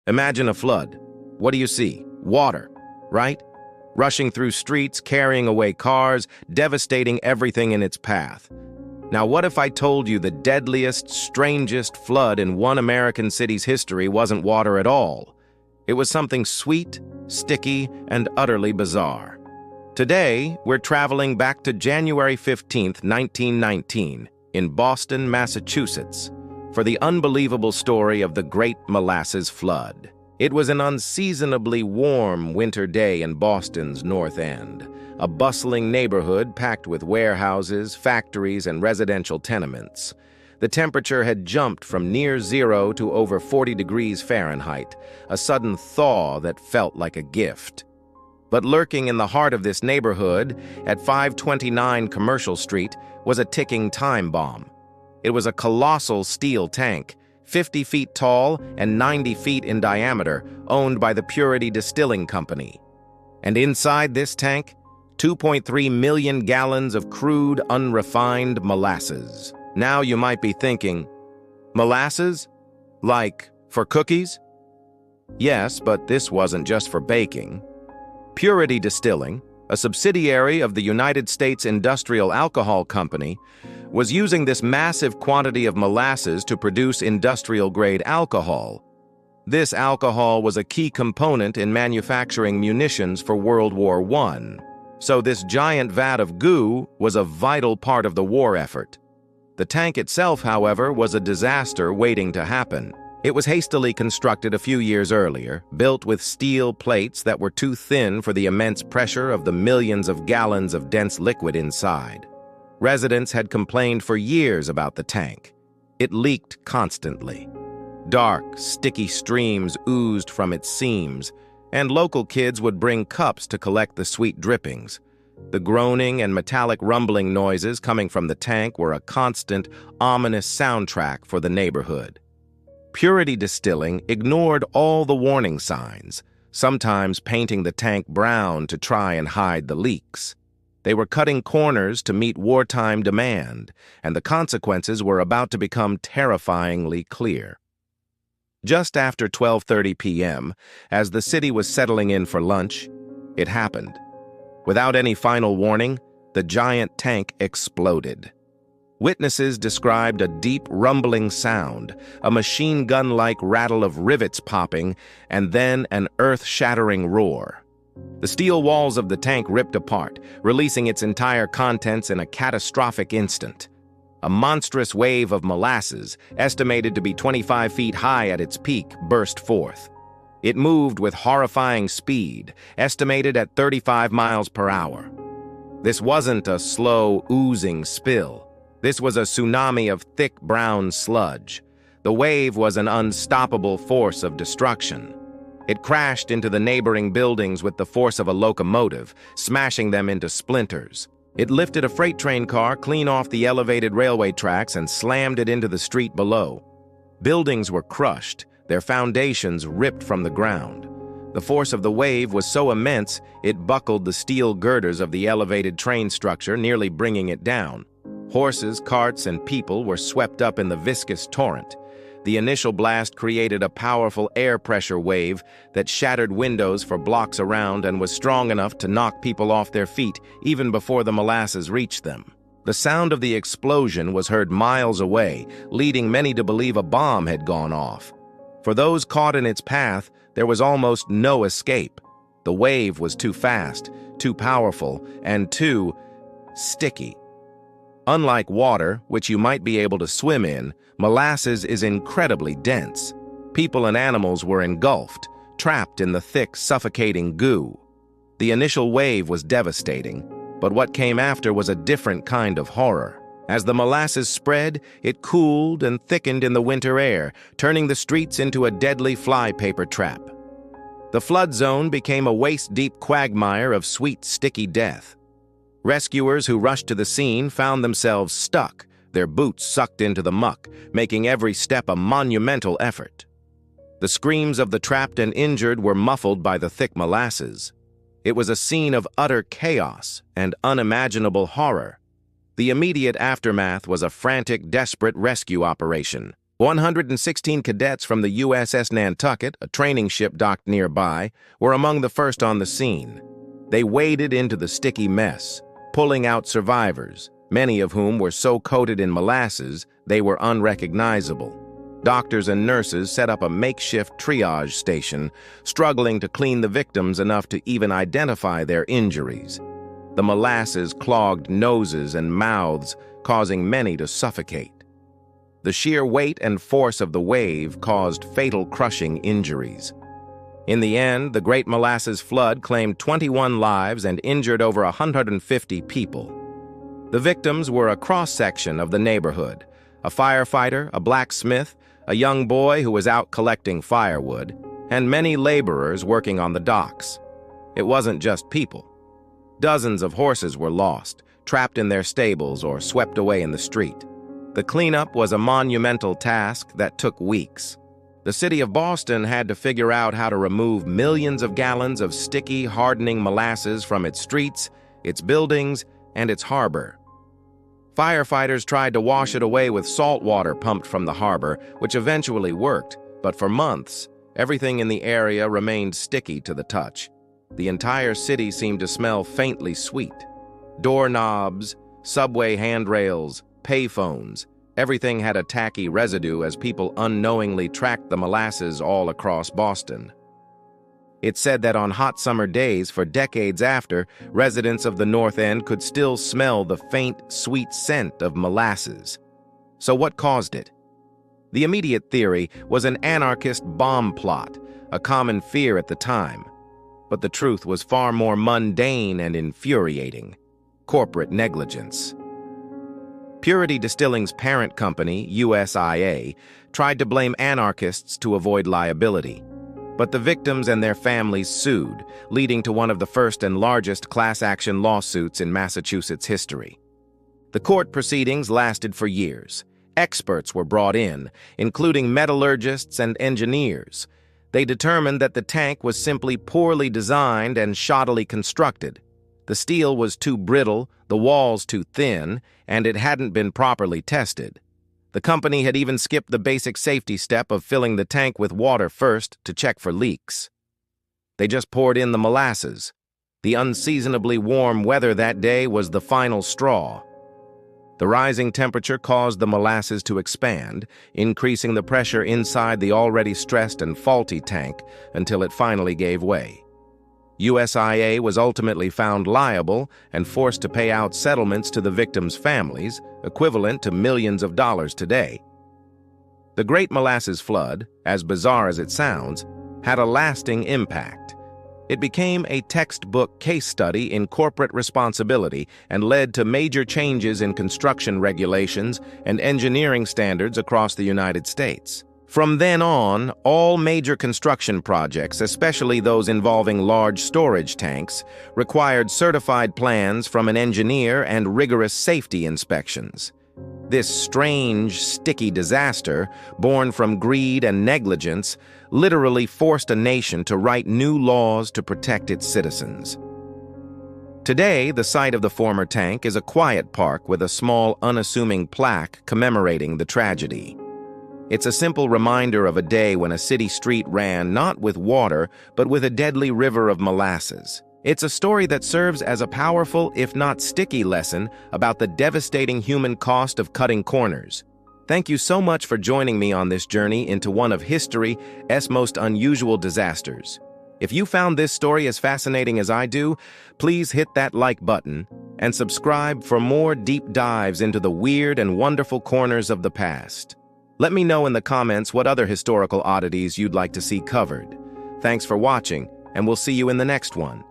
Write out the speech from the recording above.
Imagine a flood. What do you see? Water, right? Rushing through streets, carrying away cars, devastating everything in its path. Now, what if I told you the deadliest, strangest flood in one American city's history wasn't water at all? It was something sweet, sticky, and utterly bizarre. Today, we're traveling back to January 15th, 1919, in Boston, Massachusetts, for the unbelievable story of the Great Molasses Flood. It was an unseasonably warm winter day in Boston's North End, a bustling neighborhood packed with warehouses, factories, and residential tenements. The temperature had jumped from near zero to over 40 degrees Fahrenheit, a sudden thaw that felt like a gift. But lurking in the heart of this neighborhood, at 529 Commercial Street, was a ticking time bomb. It was a colossal steel tank, 50 feet tall and 90 feet in diameter, owned by the Purity Distilling Company. And inside this tank, 2.3 million gallons of crude, unrefined molasses. Now you might be thinking, molasses? Like for cookies? Yes, but this wasn't just for baking. Purity Distilling, a subsidiary of the United States Industrial Alcohol Company, was using this massive quantity of molasses to produce industrial-grade alcohol. This alcohol was a key component in manufacturing munitions for World War I, so this giant vat of goo was a vital part of the war effort. The tank itself, however, was a disaster waiting to happen. It was hastily constructed a few years earlier, built with steel plates that were too thin for the immense pressure of the millions of gallons of dense liquid inside. Residents had complained for years about the tank. It leaked constantly. Dark, sticky streams oozed from its seams, and local kids would bring cups to collect the sweet drippings. The groaning and metallic rumbling noises coming from the tank were a constant, ominous soundtrack for the neighborhood. Purity Distilling ignored all the warning signs, sometimes painting the tank brown to try and hide the leaks. They were cutting corners to meet wartime demand, and the consequences were about to become terrifyingly clear. Just after 12:30 p.m., as the city was settling in for lunch, it happened. Without any final warning, the giant tank exploded. Witnesses described a deep rumbling sound, a machine gun-like rattle of rivets popping, and then an earth-shattering roar. The steel walls of the tank ripped apart, releasing its entire contents in a catastrophic instant. A monstrous wave of molasses, estimated to be 25 feet high at its peak, burst forth. It moved with horrifying speed, estimated at 35 miles per hour. This wasn't a slow, oozing spill. This was a tsunami of thick brown sludge. The wave was an unstoppable force of destruction. It crashed into the neighboring buildings with the force of a locomotive, smashing them into splinters. It lifted a freight train car clean off the elevated railway tracks and slammed it into the street below. Buildings were crushed, their foundations ripped from the ground. The force of the wave was so immense, it buckled the steel girders of the elevated train structure, nearly bringing it down. Horses, carts, and people were swept up in the viscous torrent. The initial blast created a powerful air pressure wave that shattered windows for blocks around and was strong enough to knock people off their feet even before the molasses reached them. The sound of the explosion was heard miles away, leading many to believe a bomb had gone off. For those caught in its path, there was almost no escape. The wave was too fast, too powerful, and too sticky. Unlike water, which you might be able to swim in, molasses is incredibly dense. People and animals were engulfed, trapped in the thick, suffocating goo. The initial wave was devastating, but what came after was a different kind of horror. As the molasses spread, it cooled and thickened in the winter air, turning the streets into a deadly flypaper trap. The flood zone became a waist-deep quagmire of sweet, sticky death. Rescuers who rushed to the scene found themselves stuck, their boots sucked into the muck, making every step a monumental effort. The screams of the trapped and injured were muffled by the thick molasses. It was a scene of utter chaos and unimaginable horror. The immediate aftermath was a frantic, desperate rescue operation. 116 cadets from the USS Nantucket, a training ship docked nearby, were among the first on the scene. They waded into the sticky mess, pulling out survivors, many of whom were so coated in molasses they were unrecognizable. Doctors and nurses set up a makeshift triage station, struggling to clean the victims enough to even identify their injuries. The molasses clogged noses and mouths, causing many to suffocate. The sheer weight and force of the wave caused fatal crushing injuries. In the end, the Great Molasses Flood claimed 21 lives and injured over 150 people. The victims were a cross-section of the neighborhood: a firefighter, a blacksmith, a young boy who was out collecting firewood, and many laborers working on the docks. It wasn't just people. Dozens of horses were lost, trapped in their stables or swept away in the street. The cleanup was a monumental task that took weeks. The city of Boston had to figure out how to remove millions of gallons of sticky, hardening molasses from its streets, its buildings, and its harbor. Firefighters tried to wash it away with salt water pumped from the harbor, which eventually worked, but for months, everything in the area remained sticky to the touch. The entire city seemed to smell faintly sweet. Doorknobs, subway handrails, payphones, everything had a tacky residue as people unknowingly tracked the molasses all across Boston. It's said that on hot summer days for decades after, residents of the North End could still smell the faint, sweet scent of molasses. So what caused it? The immediate theory was an anarchist bomb plot, a common fear at the time. But the truth was far more mundane and infuriating: corporate negligence. Purity Distilling's parent company, USIA, tried to blame anarchists to avoid liability. But the victims and their families sued, leading to one of the first and largest class-action lawsuits in Massachusetts history. The court proceedings lasted for years. Experts were brought in, including metallurgists and engineers. They determined that the tank was simply poorly designed and shoddily constructed. The steel was too brittle, the walls too thin, and it hadn't been properly tested. The company had even skipped the basic safety step of filling the tank with water first to check for leaks. They just poured in the molasses. The unseasonably warm weather that day was the final straw. The rising temperature caused the molasses to expand, increasing the pressure inside the already stressed and faulty tank until it finally gave way. USIA was ultimately found liable and forced to pay out settlements to the victims' families, equivalent to millions of dollars today. The Great Molasses Flood, as bizarre as it sounds, had a lasting impact. It became a textbook case study in corporate responsibility and led to major changes in construction regulations and engineering standards across the United States. From then on, all major construction projects, especially those involving large storage tanks, required certified plans from an engineer and rigorous safety inspections. This strange, sticky disaster, born from greed and negligence, literally forced a nation to write new laws to protect its citizens. Today, the site of the former tank is a quiet park with a small, unassuming plaque commemorating the tragedy. It's a simple reminder of a day when a city street ran not with water, but with a deadly river of molasses. It's a story that serves as a powerful, if not sticky, lesson about the devastating human cost of cutting corners. Thank you so much for joining me on this journey into one of history's most unusual disasters. If you found this story as fascinating as I do, please hit that like button and subscribe for more deep dives into the weird and wonderful corners of the past. Let me know in the comments what other historical oddities you'd like to see covered. Thanks for watching, and we'll see you in the next one.